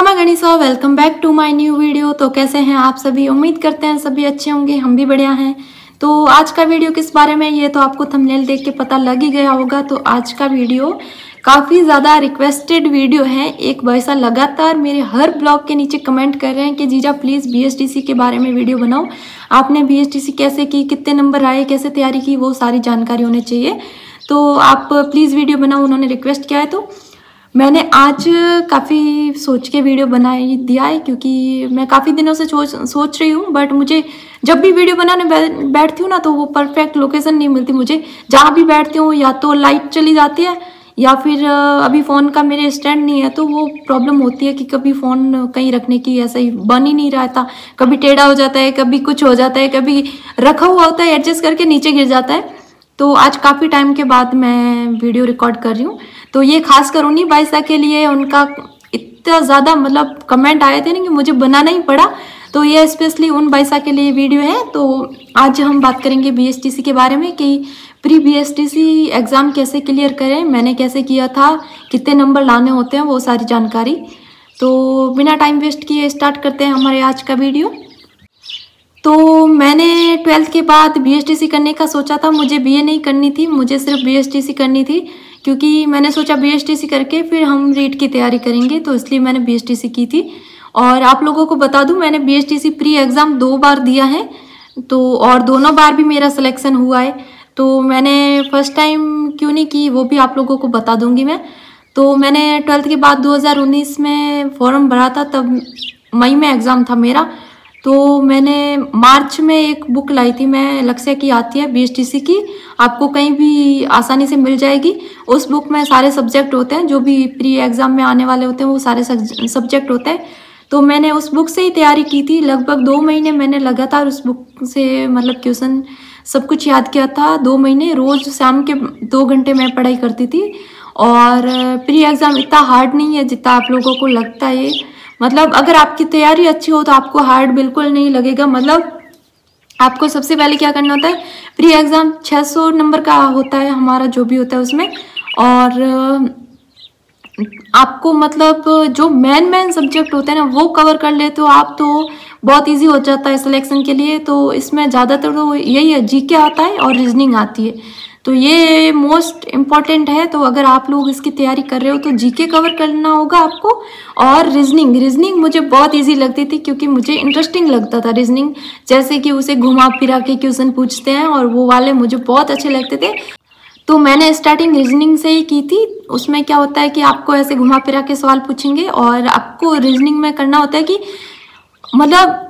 खमा गणिसा, welcome back to my new video. तो कैसे हैं आप सभी? उम्मीद करते हैं सभी अच्छे होंगे, हम भी बढ़िया हैं। तो आज का वीडियो किस बारे में, ये तो आपको थंबनेल देख के पता लग ही गया होगा। तो आज का वीडियो काफ़ी ज़्यादा रिक्वेस्टेड वीडियो है। एक वैसा लगातार मेरे हर ब्लॉग के नीचे कमेंट कर रहे हैं कि जीजा प्लीज़ बीएसटीसी के बारे में वीडियो बनाओ। आपने बीएसटीसी कैसे की, कितने नंबर आए, कैसे तैयारी की, वो सारी जानकारी होनी चाहिए। तो आप प्लीज़ वीडियो बनाओ, उन्होंने रिक्वेस्ट किया है। तो मैंने आज काफ़ी सोच के वीडियो बना दिया है, क्योंकि मैं काफ़ी दिनों से सोच रही हूँ, बट मुझे जब भी वीडियो बनाने बैठती हूँ ना, तो वो परफेक्ट लोकेशन नहीं मिलती मुझे। जहाँ भी बैठती हूँ या तो लाइट चली जाती है, या फिर अभी फ़ोन का मेरे स्टैंड नहीं है, तो वो प्रॉब्लम होती है कि कभी फ़ोन कहीं रखने की ऐसा ही बन ही नहीं रहता। कभी टेढ़ा हो जाता है, कभी कुछ हो जाता है, कभी रखा हुआ होता है एडजस्ट करके नीचे गिर जाता है। तो आज काफ़ी टाइम के बाद मैं वीडियो रिकॉर्ड कर रही हूँ। तो ये खास कर उन्हीं बाइसा के लिए, उनका इतना ज़्यादा मतलब कमेंट आए थे ना कि मुझे बनाना ही पड़ा। तो ये स्पेशली उन बाइसा के लिए वीडियो है। तो आज हम बात करेंगे बीएसटीसी के बारे में कि प्री बीएसटीसी एग्ज़ाम कैसे क्लियर करें, मैंने कैसे किया था, कितने नंबर लाने होते हैं, वो सारी जानकारी। तो बिना टाइम वेस्ट किए स्टार्ट करते हैं हमारे आज का वीडियो। तो मैंने 12th के बाद बीएसटीसी करने का सोचा था। मुझे बीए नहीं करनी थी, मुझे सिर्फ बीएसटीसी करनी थी, क्योंकि मैंने सोचा बीएसटीसी करके फिर हम रीट की तैयारी करेंगे। तो इसलिए मैंने बीएसटीसी की थी। और आप लोगों को बता दूं, मैंने बीएसटीसी प्री एग्ज़ाम 2 बार दिया है, तो और दोनों बार भी मेरा सिलेक्शन हुआ है। तो मैंने फर्स्ट टाइम क्यों नहीं की वो भी आप लोगों को बता दूंगी मैं। तो मैंने 12th के बाद 2019 में फॉर्म भरा था, तब मई में एग्ज़ाम था मेरा। तो मैंने मार्च में एक बुक लाई थी, मैं लक्ष्य की आती है बीएसटीसी की, आपको कहीं भी आसानी से मिल जाएगी। उस बुक में सारे सब्जेक्ट होते हैं, जो भी प्री एग्ज़ाम में आने वाले होते हैं वो सारे सब्जेक्ट होते हैं। तो मैंने उस बुक से ही तैयारी की थी। लगभग 2 महीने मैंने लगातार उस बुक से मतलब क्वेश्चन सब कुछ याद किया था। 2 महीने रोज़ शाम के 2 घंटे मैं पढ़ाई करती थी। और प्री एग्ज़ाम इतना हार्ड नहीं है जितना आप लोगों को लगता है। मतलब अगर आपकी तैयारी अच्छी हो तो आपको हार्ड बिल्कुल नहीं लगेगा। मतलब आपको सबसे पहले क्या करना होता है, प्री एग्ज़ाम 600 नंबर का होता है हमारा, जो भी होता है उसमें। और आपको मतलब जो मेन सब्जेक्ट होते हैं ना, वो कवर कर ले तो आप तो बहुत इजी हो जाता है सिलेक्शन के लिए। तो इसमें ज़्यादातर तो यही है, जीके आता है और रीजनिंग आती है। तो ये मोस्ट इम्पॉर्टेंट है। तो अगर आप लोग इसकी तैयारी कर रहे हो तो जीके कवर करना होगा आपको। और रीजनिंग मुझे बहुत इजी लगती थी, क्योंकि मुझे इंटरेस्टिंग लगता था रीजनिंग। जैसे कि उसे घुमा फिरा के क्वेश्चन पूछते हैं, और वो वाले मुझे बहुत अच्छे लगते थे। तो मैंने स्टार्टिंग रीजनिंग से ही की थी। उसमें क्या होता है कि आपको ऐसे घुमा फिरा के सवाल पूछेंगे, और आपको रीजनिंग में करना होता है कि मतलब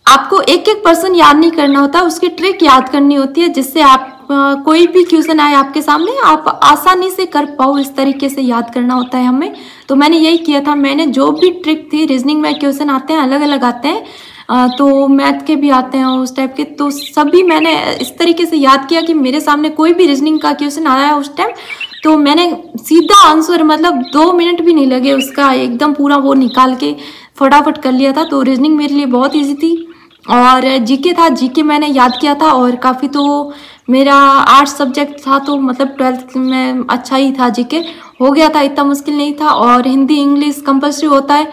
आपको एक एक पर्सन याद नहीं करना होता, उसकी ट्रिक याद करनी होती है, जिससे आप कोई भी क्वेश्चन आए आपके सामने आप आसानी से कर पाओ। इस तरीके से याद करना होता है हमें। तो मैंने यही किया था। मैंने जो भी ट्रिक थी, रीजनिंग में क्वेश्चन आते हैं अलग अलग आते हैं, तो मैथ के भी आते हैं उस टाइप के, तो सभी मैंने इस तरीके से याद किया कि मेरे सामने कोई भी रीजनिंग का क्वेश्चन आया उस टाइम, तो मैंने सीधा आंसर मतलब 2 मिनट भी नहीं लगे उसका, एकदम पूरा वो निकाल के फटाफट कर लिया था। तो रीजनिंग मेरे लिए बहुत ईजी थी। और जीके था, जीके मैंने याद किया था, और काफ़ी तो मेरा आर्ट्स सब्जेक्ट था, तो मतलब 12th में अच्छा ही था, जीके हो गया था, इतना मुश्किल नहीं था। और हिंदी इंग्लिश कंपल्सरी होता है।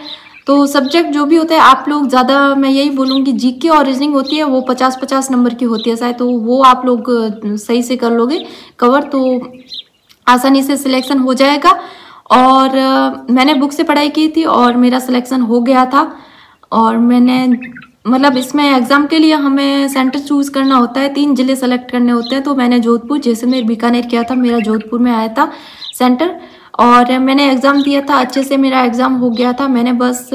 तो सब्जेक्ट जो भी होता है आप लोग ज़्यादा, मैं यही बोलूँगी, जीके और रीजनिंग होती है वो 50-50 नंबर की होती है शायद, तो वो आप लोग सही से कर लोगे कवर, तो आसानी से सिलेक्शन हो जाएगा। और मैंने बुक से पढ़ाई की थी और मेरा सिलेक्शन हो गया था। और मैंने मतलब इसमें एग्ज़ाम के लिए हमें सेंटर चूज़ करना होता है, 3 ज़िले सेलेक्ट करने होते हैं। तो मैंने जोधपुर, जैसलमेर, बीकानेर किया था, मेरा जोधपुर में आया था सेंटर। और मैंने एग्ज़ाम दिया था, अच्छे से मेरा एग्ज़ाम हो गया था। मैंने बस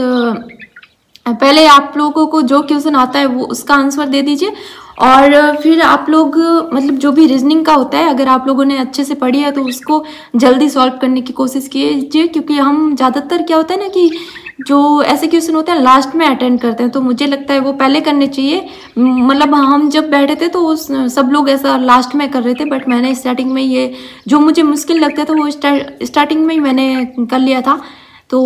पहले आप लोगों को जो क्वेश्चन आता है वो उसका आंसर दे दीजिए, और फिर आप लोग मतलब जो भी रीजनिंग का होता है, अगर आप लोगों ने अच्छे से पढ़ी है तो उसको जल्दी सॉल्व करने की कोशिश कीजिए। क्योंकि हम ज़्यादातर क्या होता है ना कि जो ऐसे क्वेश्चन होते हैं लास्ट में अटेंड करते हैं, तो मुझे लगता है वो पहले करने चाहिए। मतलब हम जब बैठे थे तो सब लोग ऐसा लास्ट में कर रहे थे, बट मैंने स्टार्टिंग में ये जो मुझे मुश्किल लगता था वो स्टार्टिंग में ही मैंने कर लिया था। तो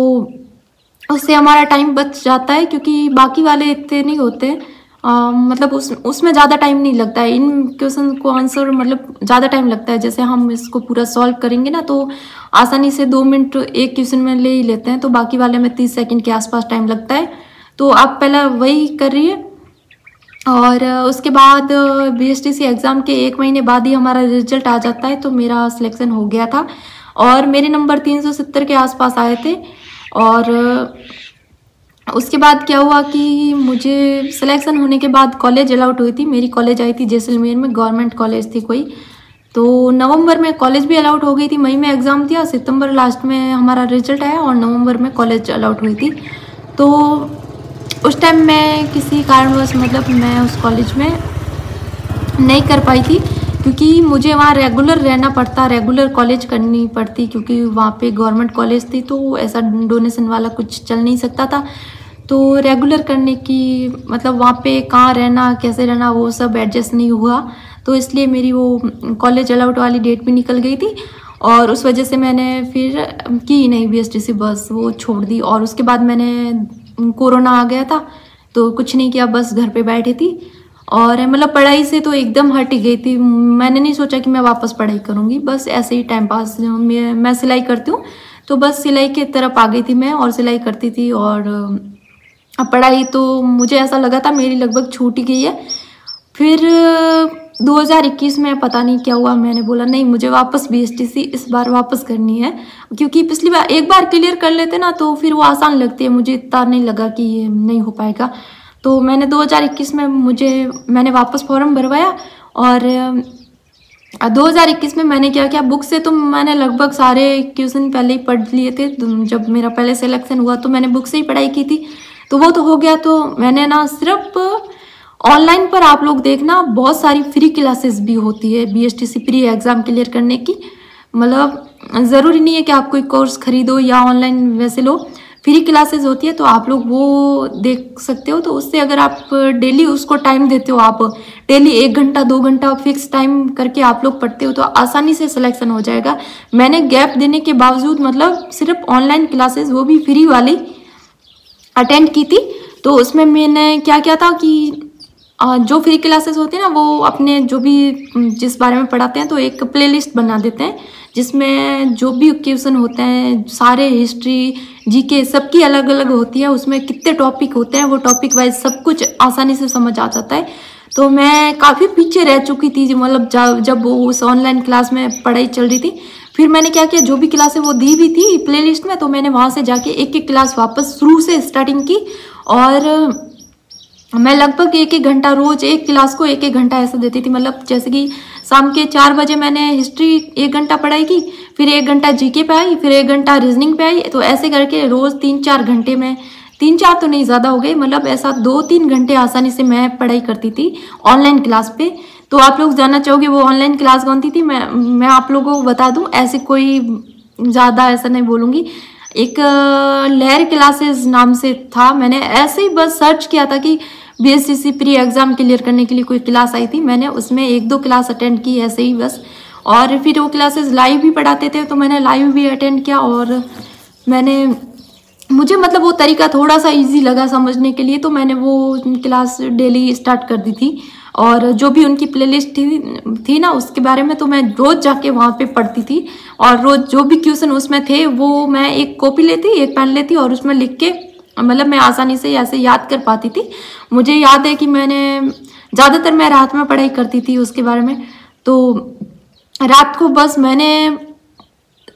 उससे हमारा टाइम बच जाता है, क्योंकि बाकी वाले इतने नहीं होते। मतलब उसमें ज़्यादा टाइम नहीं लगता है। इन क्वेश्चन को आंसर मतलब ज़्यादा टाइम लगता है। जैसे हम इसको पूरा सॉल्व करेंगे ना तो आसानी से 2 मिनट एक क्वेश्चन में ले ही लेते हैं, तो बाकी वाले में 30 सेकंड के आसपास टाइम लगता है। तो आप पहले वही कर रही है। और उसके बाद बीएसटीसी एग्ज़ाम के 1 महीने बाद ही हमारा रिजल्ट आ जाता है। तो मेरा सिलेक्शन हो गया था और मेरे नंबर 370 के आसपास आए थे। और उसके बाद क्या हुआ कि मुझे सिलेक्शन होने के बाद कॉलेज अलाउट हुई थी। मेरी कॉलेज आई थी जैसलमेर में, गवर्नमेंट कॉलेज थी कोई। तो नवंबर में कॉलेज भी अलाउट हो गई थी। मई में एग्ज़ाम दिया, सितंबर लास्ट में हमारा रिजल्ट आया और नवंबर में कॉलेज अलाउट हुई थी। तो उस टाइम मैं किसी कारणवश मतलब मैं उस कॉलेज में नहीं कर पाई थी, क्योंकि मुझे वहाँ रेगुलर रहना पड़ता, रेगुलर कॉलेज करनी पड़ती, क्योंकि वहाँ पे गवर्नमेंट कॉलेज थी तो ऐसा डोनेशन वाला कुछ चल नहीं सकता था। तो रेगुलर करने की मतलब वहाँ पे कहाँ रहना, कैसे रहना, वो सब एडजस्ट नहीं हुआ। तो इसलिए मेरी वो कॉलेज अलाउट वाली डेट भी निकल गई थी और उस वजह से मैंने फिर की नहीं बीएसटीसी, बस वो छोड़ दी। और उसके बाद मैंने कोरोना आ गया था तो कुछ नहीं किया, बस घर पे बैठी थी। और मतलब पढ़ाई से तो एकदम हट ही गई थी। मैंने नहीं सोचा कि मैं वापस पढ़ाई करूँगी, बस ऐसे ही टाइम पास। मैं सिलाई करती हूँ तो बस सिलाई की तरफ आ गई थी मैं और सिलाई करती थी। और अब पढ़ाई तो मुझे ऐसा लगा था मेरी लगभग छूट ही गई है। फिर 2021 में पता नहीं क्या हुआ, मैंने बोला नहीं, मुझे वापस बीएसटीसी इस बार वापस करनी है, क्योंकि पिछली बार एक बार क्लियर कर लेते ना तो फिर वो आसान लगती है। मुझे इतना नहीं लगा कि ये नहीं हो पाएगा। तो मैंने 2021 में मैंने वापस फॉर्म भरवाया। और 2021 में मैंने क्या किया, बुक से तो मैंने लगभग सारे क्वेश्चन पहले ही पढ़ लिए थे। जब मेरा पहले सिलेक्शन हुआ तो मैंने बुक से ही पढ़ाई की थी, तो वो तो हो गया। तो मैंने ना सिर्फ ऑनलाइन पर आप लोग देखना, बहुत सारी फ्री क्लासेस भी होती है बीएसटीसी प्री एग्ज़ाम क्लियर करने की। मतलब ज़रूरी नहीं है कि आप कोई कोर्स खरीदो या ऑनलाइन वैसे लो, फ्री क्लासेस होती है तो आप लोग वो देख सकते हो। तो उससे अगर आप डेली उसको टाइम देते हो, आप डेली 1 घंटा 2 घंटा फिक्स टाइम करके आप लोग पढ़ते हो तो आसानी से सिलेक्शन हो जाएगा। मैंने गैप देने के बावजूद मतलब सिर्फ ऑनलाइन क्लासेस, वो भी फ्री वाली, अटेंड की थी। तो उसमें मैंने क्या किया था कि जो फ्री क्लासेस होती है ना, वो अपने जो भी जिस बारे में पढ़ाते हैं तो एक प्लेलिस्ट बना देते हैं, जिसमें जो भी क्वेश्चन होते हैं सारे हिस्ट्री जीके सबकी अलग अलग होती है। उसमें कितने टॉपिक होते हैं वो टॉपिक वाइज सब कुछ आसानी से समझ आ जाता है। तो मैं काफ़ी पीछे रह चुकी थी मतलब जब वो उस ऑनलाइन क्लास में पढ़ाई चल रही थी। फिर मैंने क्या किया, जो भी क्लासें वो दी भी थी प्लेलिस्ट में, तो मैंने वहाँ से जाके एक एक क्लास वापस शुरू से स्टार्टिंग की। और मैं लगभग 1-1 घंटा रोज एक क्लास को 1-1 घंटा ऐसा देती थी। मतलब जैसे कि शाम के 4 बजे मैंने हिस्ट्री 1 घंटा पढ़ाई की, फिर 1 घंटा जीके पे आई, फिर 1 घंटा रीजनिंग पे आई। तो ऐसे करके रोज 3-4 घंटे में, 3-4 तो नहीं ज़्यादा हो गए, मतलब ऐसा 2-3 घंटे आसानी से मैं पढ़ाई करती थी ऑनलाइन क्लास पे। तो आप लोग जानना चाहोगे वो ऑनलाइन क्लास कौन सी थी? मैं आप लोगों को बता दूँ, ऐसे कोई ज़्यादा ऐसा नहीं बोलूँगी। एक लहर क्लासेस नाम से था। मैंने ऐसे ही बस सर्च किया था कि बीएसटीसी प्री एग्ज़ाम क्लियर करने के लिए कोई क्लास आई थी, मैंने उसमें 1-2 क्लास अटेंड की ऐसे ही बस। और फिर वो क्लासेस लाइव भी पढ़ाते थे तो मैंने लाइव भी अटेंड किया। और मुझे मतलब वो तरीका थोड़ा सा इजी लगा समझने के लिए, तो मैंने वो क्लास डेली स्टार्ट कर दी थी। और जो भी उनकी प्लेलिस्ट थी ना उसके बारे में तो मैं रोज़ जाके वहाँ पे पढ़ती थी। और रोज़ जो भी क्वेश्चन उसमें थे वो मैं एक कॉपी लेती, एक पेन लेती और उसमें लिख के मतलब मैं आसानी से ऐसे याद कर पाती थी। मुझे याद है कि ज़्यादातर मैं रात में पढ़ाई करती थी उसके बारे में। तो रात को बस मैंने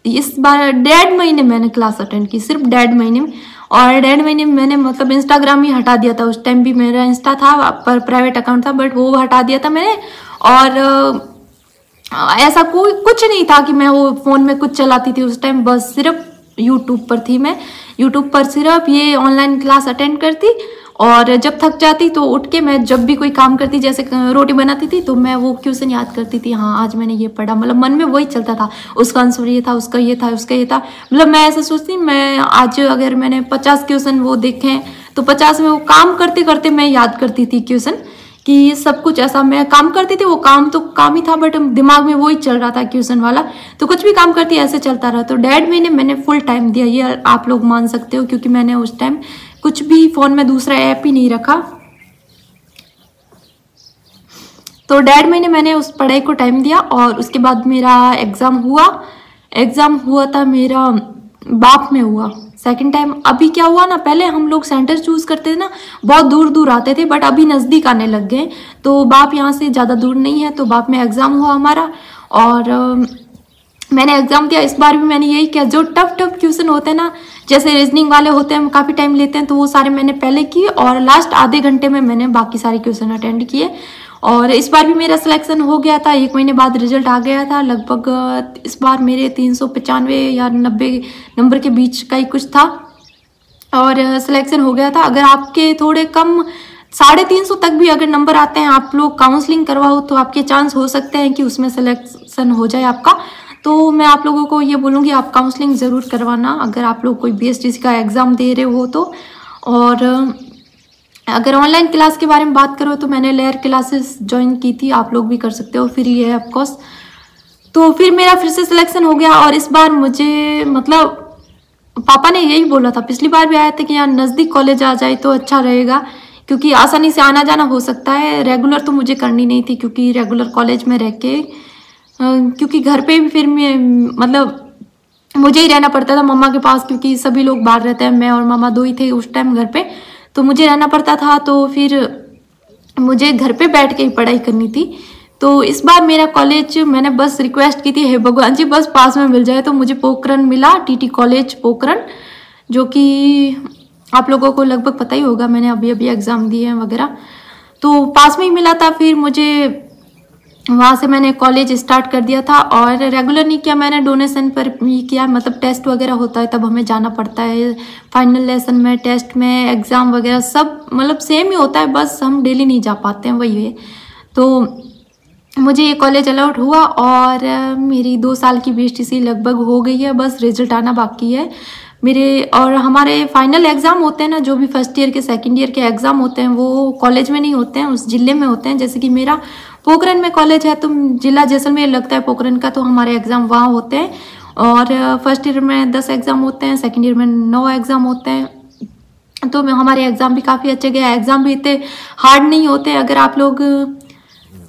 इस बार 1.5 महीने मैंने क्लास अटेंड की, सिर्फ 1.5 महीने में। और 1.5 महीने में मैंने मतलब इंस्टाग्राम ही हटा दिया था। उस टाइम भी मेरा इंस्टा था पर प्राइवेट अकाउंट था, बट वो हटा दिया था मैंने। और ऐसा कोई कुछ नहीं था कि मैं वो फ़ोन में कुछ चलाती थी उस टाइम, बस सिर्फ यूट्यूब पर थी मैं। यूट्यूब पर सिर्फ ये ऑनलाइन क्लास अटेंड करती और जब थक जाती तो उठ के मैं जब भी कोई काम करती, जैसे रोटी बनाती थी, तो मैं वो क्वेश्चन याद करती थी। हाँ आज मैंने ये पढ़ा, मतलब मन में वही चलता था, उसका आंसर ये था, उसका ये था, उसका ये था। मतलब मैं ऐसा सोचती, मैं आज अगर मैंने 50 क्वेश्चन वो देखे तो 50 में वो काम करते करते मैं याद करती थी क्वेश्चन कि सब कुछ ऐसा मैं काम करती थी। वो काम तो काम ही था बट दिमाग में वही चल रहा था क्वेश्चन वाला, तो कुछ भी काम करती ऐसे चलता रहा। तो 1.5 महीने मैंने फुल टाइम दिया, ये आप लोग मान सकते हो, क्योंकि मैंने उस टाइम कुछ भी फ़ोन में दूसरा ऐप ही नहीं रखा। तो 1.5 महीने मैंने उस पढ़ाई को टाइम दिया और उसके बाद मेरा एग्ज़ाम हुआ था मेरा बाप में हुआ सेकंड टाइम। अभी क्या हुआ ना, पहले हम लोग सेंटर चूज़ करते थे ना, बहुत दूर दूर आते थे, बट अभी नज़दीक आने लग गए। तो बाप यहाँ से ज़्यादा दूर नहीं है, तो बाप में एग्ज़ाम हुआ हमारा और मैंने एग्ज़ाम दिया। इस बार भी मैंने यही किया, जो टफ क्वेश्चन होते हैं ना, जैसे रीजनिंग वाले होते हैं, काफ़ी टाइम लेते हैं, तो वो सारे मैंने पहले किए और लास्ट आधे घंटे में मैंने बाकी सारे क्वेश्चन अटेंड किए। और इस बार भी मेरा सिलेक्शन हो गया था, 1 महीने बाद रिजल्ट आ गया था। लगभग इस बार मेरे 395 या 90 नंबर के बीच का ही कुछ था और सिलेक्शन हो गया था। अगर आपके थोड़े कम 350 तक भी अगर नंबर आते हैं, आप लोग काउंसलिंग करवाओ, तो आपके चांस हो सकते हैं कि उसमें सिलेक्शन हो जाए आपका। तो मैं आप लोगों को ये बोलूँगी, आप काउंसलिंग ज़रूर करवाना अगर आप लोग कोई BSTC का एग्ज़ाम दे रहे हो तो। और अगर ऑनलाइन क्लास के बारे में बात करो तो मैंने लेयर क्लासेस ज्वाइन की थी, आप लोग भी कर सकते हो, फ्री है ऑफकोर्स। तो फिर मेरा फिर से सिलेक्शन हो गया और इस बार मुझे मतलब पापा ने यही बोला था, पिछली बार भी आया था कि यहाँ नज़दीक कॉलेज आ जाए तो अच्छा रहेगा, क्योंकि आसानी से आना जाना हो सकता है। रेगुलर तो मुझे करनी नहीं थी, क्योंकि रेगुलर कॉलेज में रह के क्योंकि घर पे भी फिर मैं मतलब मुझे ही रहना पड़ता था मम्मा के पास, क्योंकि सभी लोग बाहर रहते हैं, मैं और मामा 2 ही थे उस टाइम घर पे, तो मुझे रहना पड़ता था। तो फिर मुझे घर पे बैठ के ही पढ़ाई करनी थी। तो इस बार मेरा कॉलेज मैंने बस रिक्वेस्ट की थी, हे भगवान जी बस पास में मिल जाए। तो मुझे पोखरण मिला, TT कॉलेज पोखरण, जो कि आप लोगों को लगभग पता ही होगा, मैंने अभी एग्ज़ाम दिए हैं वगैरह, तो पास में ही मिला था। फिर मुझे वहाँ से मैंने कॉलेज स्टार्ट कर दिया था और रेगुलर नहीं किया, मैंने डोनेशन पर ही किया। मतलब टेस्ट वगैरह होता है तब हमें जाना पड़ता है, फाइनल लेसन में, टेस्ट में, एग्ज़ाम वगैरह सब मतलब सेम ही होता है, बस हम डेली नहीं जा पाते हैं, वही है। तो मुझे ये कॉलेज अलाउड हुआ और मेरी 2 साल की BSTC लगभग हो गई है, बस रिजल्ट आना बाकी है मेरे। और हमारे फाइनल एग्ज़ाम होते हैं ना, जो भी फर्स्ट ईयर के सेकंड ईयर के एग्ज़ाम होते हैं, वो कॉलेज में नहीं होते हैं, उस ज़िले में होते हैं। जैसे कि मेरा पोखरण में कॉलेज है, तो जिला जैसलमेर लगता है पोखरण का, तो हमारे एग्ज़ाम वहाँ होते हैं। और फर्स्ट ईयर में 10 एग्ज़ाम होते हैं, सेकेंड ईयर में 9 एग्ज़ाम होते हैं। तो हमारे एग्ज़ाम भी काफ़ी अच्छे गए, एग्ज़ाम भी इतने हार्ड नहीं होते। अगर आप लोग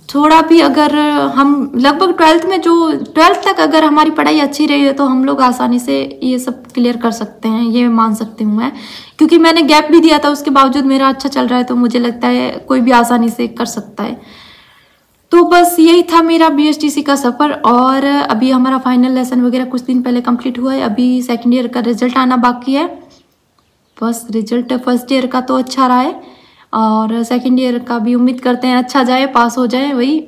थोड़ा भी, अगर हम लगभग 12th तक अगर हमारी पढ़ाई अच्छी रही है, तो हम लोग आसानी से ये सब क्लियर कर सकते हैं, ये मान सकती हूँ मैं, क्योंकि मैंने गैप भी दिया था, उसके बावजूद मेरा अच्छा चल रहा है। तो मुझे लगता है कोई भी आसानी से कर सकता है। तो बस यही था मेरा BSTC का सफ़र। और अभी हमारा फाइनल लेसन वगैरह कुछ दिन पहले कंप्लीट हुआ है, अभी सेकेंड ईयर का रिजल्ट आना बाकी है। बस रिजल्ट फर्स्ट ईयर का तो अच्छा रहा है और सेकेंड ईयर का भी उम्मीद करते हैं अच्छा जाए, पास हो जाए वही।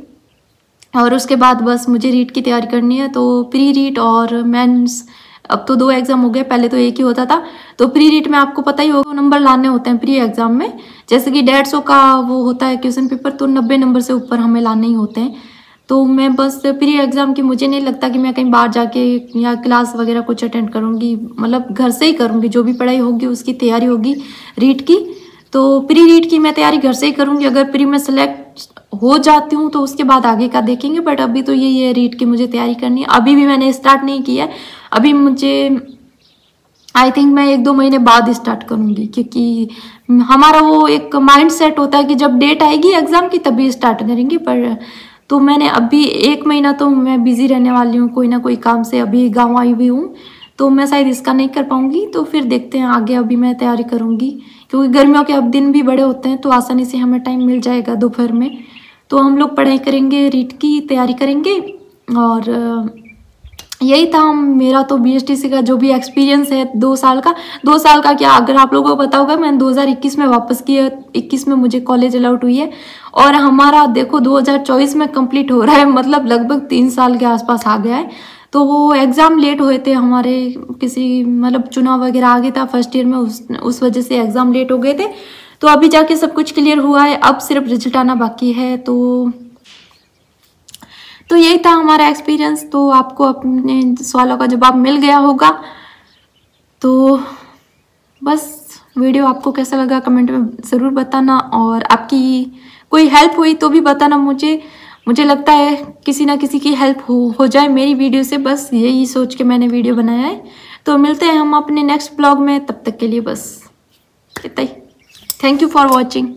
और उसके बाद बस मुझे रीट की तैयारी करनी है, तो प्री रीट और मेंस, अब तो 2 एग्ज़ाम हो गए, पहले तो एक ही होता था। तो प्री रीट में आपको पता ही होगा नंबर लाने होते हैं प्री एग्ज़ाम में, जैसे कि 150 का वो होता है क्वेश्चन पेपर, तो 90 नंबर से ऊपर हमें लाने ही होते हैं। तो मैं बस प्री एग्ज़ाम की, मुझे नहीं लगता कि मैं कहीं बाहर जाके या क्लास वगैरह कुछ अटेंड करूँगी, मतलब घर से ही करूँगी, जो भी पढ़ाई होगी उसकी तैयारी होगी रीट की। तो प्री रीट की मैं तैयारी घर से ही करूँगी। अगर प्री में सेलेक्ट हो जाती हूँ तो उसके बाद आगे का देखेंगे, बट अभी तो यही है, रीट की मुझे तैयारी करनी है। अभी भी मैंने स्टार्ट नहीं किया है, अभी मुझे आई थिंक मैं 1-2 महीने बाद स्टार्ट करूँगी, क्योंकि हमारा वो एक माइंड सेट होता है कि जब डेट आएगी एग्ज़ाम की तभी स्टार्ट करेंगे। पर तो मैंने अभी 1 महीना तो मैं बिज़ी रहने वाली हूँ कोई ना कोई काम से, अभी गाँव आई हुई हूँ, तो मैं शायद इसका नहीं कर पाऊँगी। तो फिर देखते हैं आगे, अभी मैं तैयारी करूँगी, क्योंकि गर्मियों के अब दिन भी बड़े होते हैं, तो आसानी से हमें टाइम मिल जाएगा दोपहर में, तो हम लोग पढ़ाई करेंगे, रीट की तैयारी करेंगे। और यही था मेरा तो BSTC का जो भी एक्सपीरियंस है 2 साल का क्या, अगर आप लोगों को पता होगा, मैंने 2021 में वापस किया, 21 में मुझे कॉलेज अलाउट हुई है और हमारा देखो 2024 में कंप्लीट हो रहा है, मतलब लगभग 3 साल के आसपास आ गया है। तो वो एग्ज़ाम लेट हुए थे हमारे, किसी मतलब चुनाव वगैरह आ गया था फर्स्ट ईयर में, उस वजह से एग्ज़ाम लेट हो गए थे। तो अभी जाके सब कुछ क्लियर हुआ है, अब सिर्फ रिजल्ट आना बाकी है। तो यही था हमारा एक्सपीरियंस। तो आपको अपने सवालों का जवाब मिल गया होगा। तो बस वीडियो आपको कैसा लगा कमेंट में ज़रूर बताना, और आपकी कोई हेल्प हुई तो भी बताना मुझे लगता है किसी ना किसी की हेल्प हो जाए मेरी वीडियो से, बस यही सोच के मैंने वीडियो बनाया है। तो मिलते हैं हम अपने नेक्स्ट ब्लॉग में, तब तक के लिए बस इतना ही। Thank you for watching.